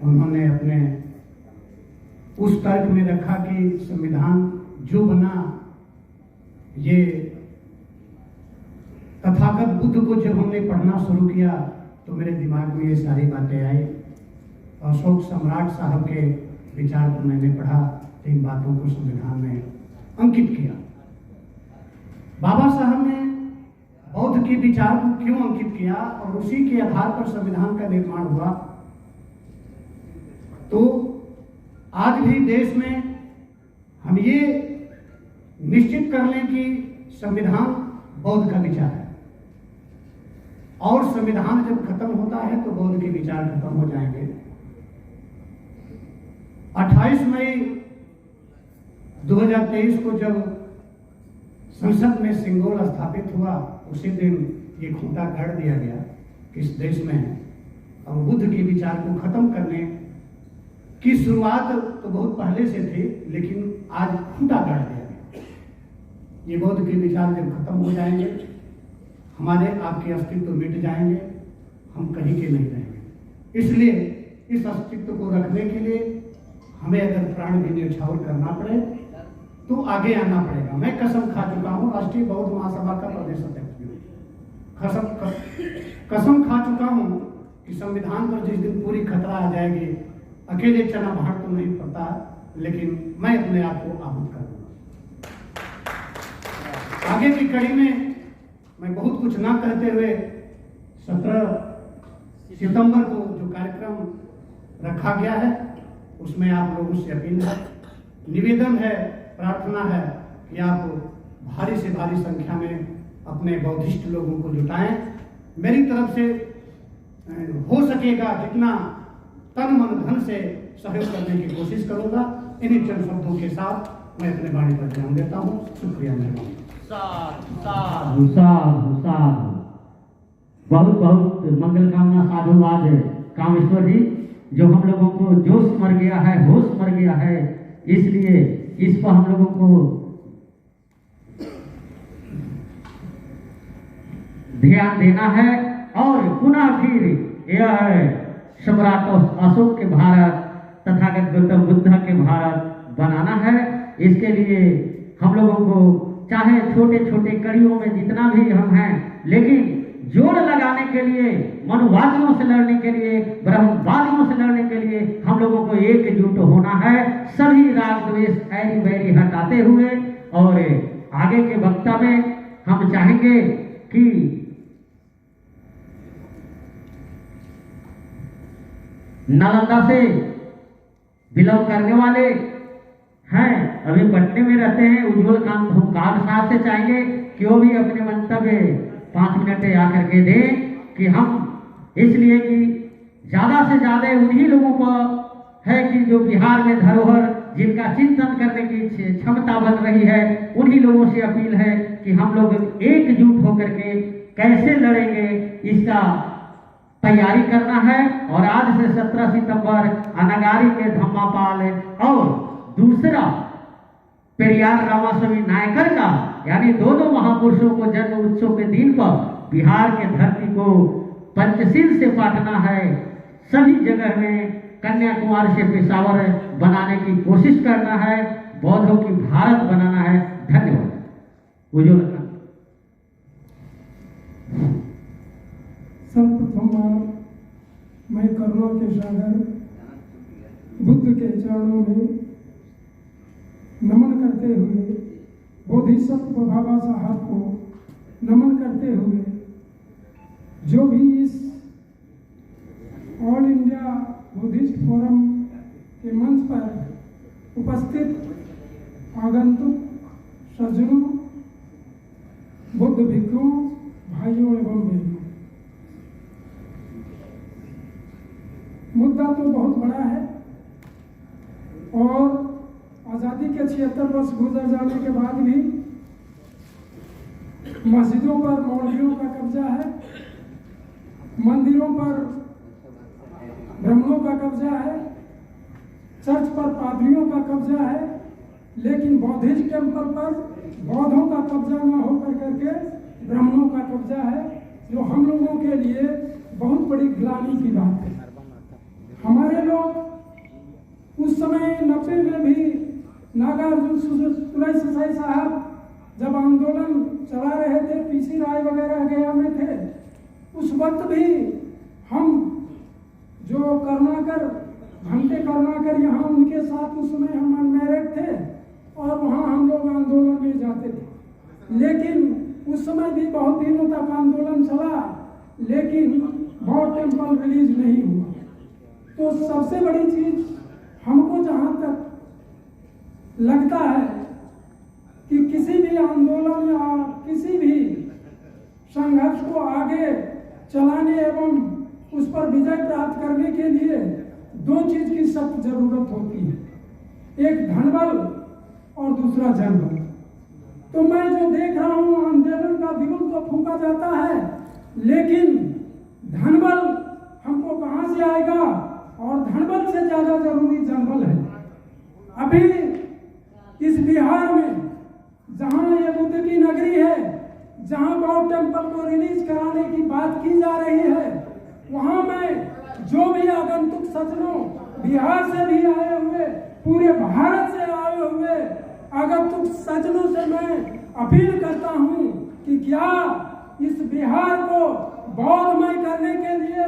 उन्होंने अपने उस तर्क में रखा कि संविधान जो बना ये तथागत बुद्ध को जब हमने पढ़ना शुरू किया तो मेरे दिमाग में ये सारी बातें आई। अशोक सम्राट साहब के विचार को मैंने पढ़ा, इन बातों को संविधान में अंकित किया। बाबा साहब ने बौद्ध के विचार को क्यों अंकित किया और उसी के आधार पर संविधान का निर्माण हुआ। तो आज भी देश में हम ये निश्चित कर लें कि संविधान बौद्ध का विचार है और संविधान जब खत्म होता है तो बौद्ध के विचार खत्म हो जाएंगे। 28 मई 2023 को जब संसद में सिंगोल स्थापित हुआ, उसी दिन ये खूंटा गाड़ दिया गया कि इस देश में अब बुद्ध के विचार को खत्म करने की शुरुआत तो बहुत पहले से थी, लेकिन आज खूंटा गाड़ दिया गया। ये बौद्ध के विचार जब खत्म हो जाएंगे, हमारे आपके अस्तित्व मिट जाएंगे, हम कहीं के नहीं रहेंगे। इसलिए इस अस्तित्व को रखने के लिए हमें अगर प्राण भी न्यौछावर करना पड़े तो आगे आना पड़ेगा। मैं कसम खा चुका हूँ, राष्ट्रीय बौद्ध महासभा का प्रदेश अध्यक्ष भी कसम खा चुका हूँ कि संविधान पर जिस दिन पूरी खतरा आ जाएगी, अकेले चना भाड़ तो नहीं पड़ता, लेकिन मैं अपने आप को आहुत कर दूंगा। आगे की कड़ी में मैं बहुत कुछ ना कहते हुए 17 सितंबर को जो कार्यक्रम रखा गया है उसमें आप लोगों से अपील है, निवेदन है, प्रार्थना है कि आप भारी से भारी संख्या में अपने बौद्धिस्ट लोगों को जुटाएं। मेरी तरफ से हो सकेगा जितना तन मन धन से सहयोग करने की कोशिश करूंगा। इन्हीं चंद शब्दों के साथ मैं अपने वाणी पर ध्यान देता हूँ। शुक्रिया मेहरबानी। बहुत बहुत मंगल कामना साधुवाद कामेश्वर जी, जो हम लोगों को जोश मर गया है, होश मर गया है, इसलिए इस पर हम लोगों को ध्यान देना है और पुनः फिर यह सम्राट अशोक के भारत तथागत गौतम बुद्ध के भारत बनाना है। इसके लिए हम लोगों को चाहे छोटे छोटे कड़ियों में जितना भी हम हैं, लेकिन जोड़ लगाने के लिए, मनुवादियों से लड़ने के लिए, ब्रह्मवादियों से लड़ने के लिए हम लोगों को एकजुट होना है। सभी राग द्वेष ऐरी बैरी हटाते हुए, और आगे के वक्ता में हम चाहेंगे कि नालंदा से बिलोंग करने वाले हैं, अभी पटने में रहते हैं, उज्जवल कांत होमकार साहब से चाहेंगे कि वो भी अपने मंतव्य 5 मिनट आकर के दें कि हम, इसलिए कि ज्यादा से ज्यादा उन्हीं लोगों को है कि जो बिहार में धरोहर जिनका चिंतन करने की क्षमता बन रही है, उन्हीं लोगों से अपील है कि हम लोग एकजुट होकर के कैसे लड़ेंगे इसका तैयारी करना है। और आज से 17 सितंबर अनागारी के धम्मापाल और दूसरा पेरियार रामास्वामी नायकर का, यानी दोनों महापुरुषों को जन्म उत्सव के दिन पर बिहार के धरती को पंचशील से पाटना है। सभी जगह में कन्याकुमारी से पेशावर बनाने की कोशिश करना है, बौद्धों की भारत बनाना है। धन्यवाद। उज्जवल सर्वप्रथम बार मैं करुणा के सागर बुद्ध के चरणों में नमन करते हुए, बोधिसत्व बाबा साहब को नमन करते हुए, जो भी इस ऑल इंडिया बुद्धिस्ट फोरम के मंच पर उपस्थित आगंतुक सज्जनों, बुद्ध भिक्षुओं, भाइयों एवं बहनों, मुद्दा तो बहुत बड़ा है और आज़ादी के 76 वर्ष गुजर जाने के बाद भी मस्जिदों पर मौलवियों का कब्जा है, मंदिरों पर ब्राह्मणों का कब्जा है, चर्च पर पादरियों का कब्जा है, लेकिन बौद्धिस्ट टेम्पल पर बौद्धों का कब्जा न होकर करके ब्राह्मणों का कब्जा है, जो हम लोगों के लिए बहुत बड़ी ग्लानि की बात है। हमारे लोग उस समय 90 में भी नागार्जुन सुरेश साहब जब आंदोलन चला रहे थे, पीसी राय वगैरह गया में थे, उस वक्त भी हम जो करुणाकर भंते करुणाकर यहाँ उनके साथ उस समय हम अनमैरिड थे और वहाँ हम लोग आंदोलन में जाते थे। लेकिन उस समय भी बहुत दिनों तक आंदोलन चला, लेकिन बौद्ध टेम्पल रिलीज नहीं हुआ। तो सबसे बड़ी चीज हमको जहाँ तक लगता है कि किसी भी आंदोलन या किसी भी संघर्ष को आगे चलाने एवं उस पर विजय प्राप्त करने के लिए दो चीज की सख्त जरूरत होती है, एक धनबल और दूसरा जनबल। तो मैं जो देख रहा हूँ, आंदोलन का बिगुल तो फूंका जाता है, लेकिन धनबल हमको कहाँ से आएगा, और धनबल से ज्यादा जरूरी जनबल है। अभी इस बिहार में जहाँ ये बुद्ध की नगरी है, जहाँ बौद्ध टेम्पल को रिलीज कराने की बात की जा रही है, वहाँ में जो भी आगंतुक सज्जनों, बिहार से भी आए हुए, पूरे भारत से आए हुए आगंतुक सज्जनों से मैं अपील करता हूँ कि क्या इस बिहार को बौद्धमय करने के लिए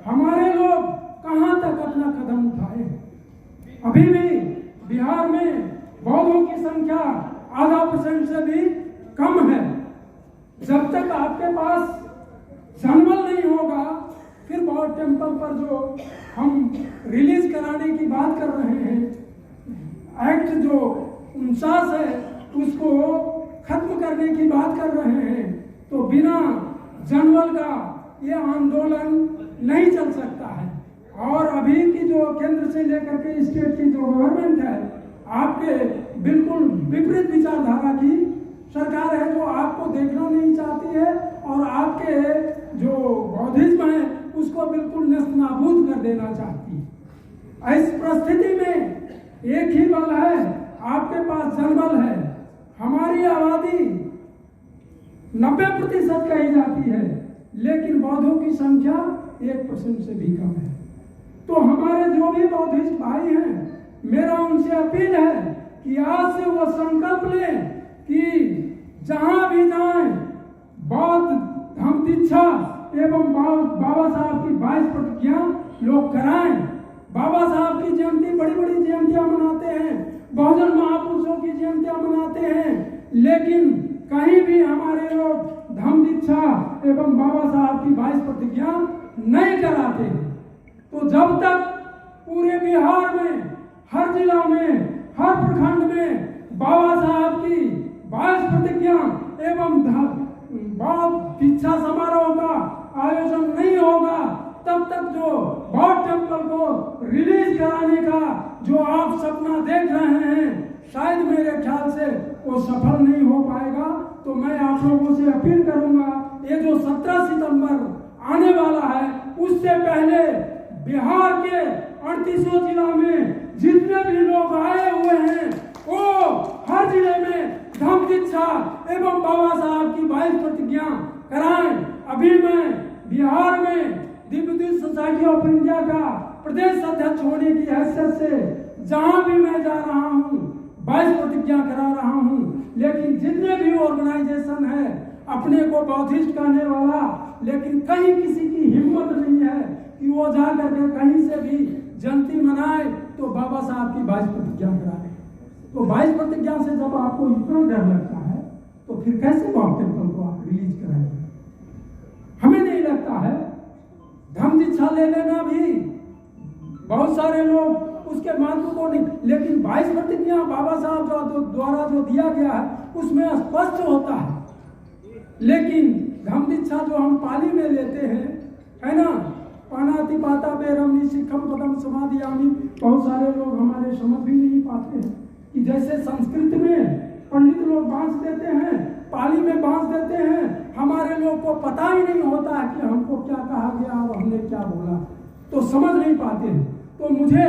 हमारे लोग कहाँ तक अपना कदम उठाए। अभी भी बिहार में बौद्धों की संख्या 0.5% से भी कम है। जब तक आपके पास जनबल नहीं होगा, फिर बौद्ध टेम्पल पर जो हम रिलीज कराने की बात कर रहे हैं, एक्ट जो 49 है उसको खत्म करने की बात कर रहे हैं, तो बिना जनबल का ये आंदोलन नहीं चल सकता है। और अभी की जो केंद्र से लेकर के स्टेट की जो गवर्नमेंट है, आपके बिल्कुल विपरीत विचारधारा की सरकार है, जो आपको देखना नहीं चाहती है और आपके जो बौद्धिज्म है उसको बिल्कुल नस्तनाबूद कर देना चाहती है। इस परिस्थिति में एक ही बल है, आपके पास जनबल है। हमारी आबादी 90% कही जाती है, लेकिन बौद्धों की संख्या 1% से भी कम है। तो हमारे जो भी बौद्धिस्ट भाई हैं, मेरा उनसे अपील है कि आज से वो संकल्प लें कि जहां भी जाएं बौद्ध धम्म दीक्षा एवं बाबा साहब की 22 प्रतिज्ञा लोग कराएं। बाबा साहब की जयंती, बड़ी बड़ी जयंतियां मनाते हैं, बहुजन महापुरुषों की जयंतियां मनाते हैं, लेकिन कहीं भी हमारे लोग धम्म दीक्षा एवं बाबा साहब की 22 प्रतिज्ञा नहीं कराते हैं। तो जब तक पूरे बिहार में, हर जिला में, हर प्रखंड में बाबा साहब की 22 प्रतिज्ञा एवं बौद्ध दीक्षा समारोह का आयोजन नहीं होगा, तब तक जो बौद्ध टेम्पल को रिलीज कराने का जो आप सपना देख रहे हैं, शायद मेरे ख्याल से वो सफल नहीं हो पाएगा। तो मैं आप लोगों से अपील करूंगा, ये जो 17 सितंबर आने वाला है, उससे पहले बिहार के 38 जिला में जितने भी लोग आए हुए हैं, वो हर जिले में धम्म दीक्षा एवं बाबा साहब की 22 प्रतिज्ञा कराएं। अभी मैं बिहार में दिव्य सोसाइटी ऑफ इंडिया का प्रदेश अध्यक्ष होने की हैसियत से जहां भी मैं जा रहा हूं 22 प्रतिज्ञा करा रहा हूं, लेकिन जितने भी ऑर्गेनाइजेशन है अपने को बौद्धिस्ट कहने वाला, लेकिन कहीं किसी की हिम्मत नहीं है कि वो जा करके कहीं से भी जयंती मनाए तो बाबा साहब की 22 प्रतिज्ञा कराए। तो 22 प्रतिज्ञा से जब आपको इतना डर लगता है, तो फिर कैसे बौद्ध टेम्पल को आप रिलीज कराएंगे? हमें नहीं लगता है। धम्म दीक्षा ले लेना भी बहुत सारे लोग उसके महत्व को नहीं, लेकिन 22 प्रतिज्ञा बाबा साहब द्वारा जो दिया गया है उसमें स्पष्ट होता है। लेकिन धम्म दीक्षा जो हम पाली में लेते हैं, है ना, पानाति पाता बेरमनी सिखम पदम समाधियामी, बहुत सारे लोग हमारे समझ भी नहीं पाते हैं कि जैसे संस्कृत में पंडित लोग बांस देते हैं, पाली में बांस देते हैं, हमारे लोग को पता ही नहीं होता है कि हमको क्या कहा गया और हमने क्या बोला, तो समझ नहीं पाते हैं। तो मुझे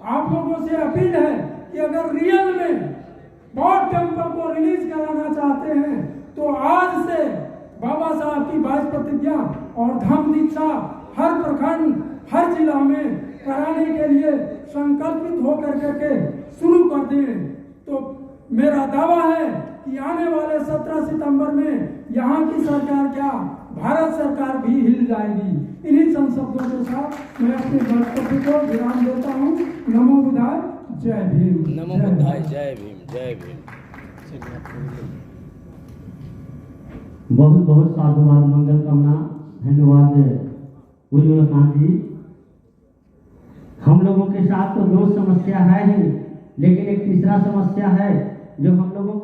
आप लोगों से अपील है कि अगर रियल में बौद्ध टेम्पल को रिलीज कराना चाहते हैं, तो आज से बाबा साहब की 22 प्रतिज्ञा और धम्म दीक्षा हर प्रखंड, हर जिला में कराने के लिए संकल्पित होकर के शुरू कर दिए तो मेरा दावा है कि आने वाले 17 सितंबर में यहाँ की सरकार क्या भारत सरकार भी हिल जाएगी। इन्हीं संशब्दों के साथ मैं अपने वक्तव्य को विराम देता हूँ। नमो बुद्धाय, जय भीम। नमो बुद्धाय, जय भीम, जय भीम। बहुत बहुत साधुवाद, मंगल कामना, धन्यवाद उज्ज्वल कांत जी। हम लोगों के साथ तो दो समस्या है ही, लेकिन एक तीसरा समस्या है जो हम लोगों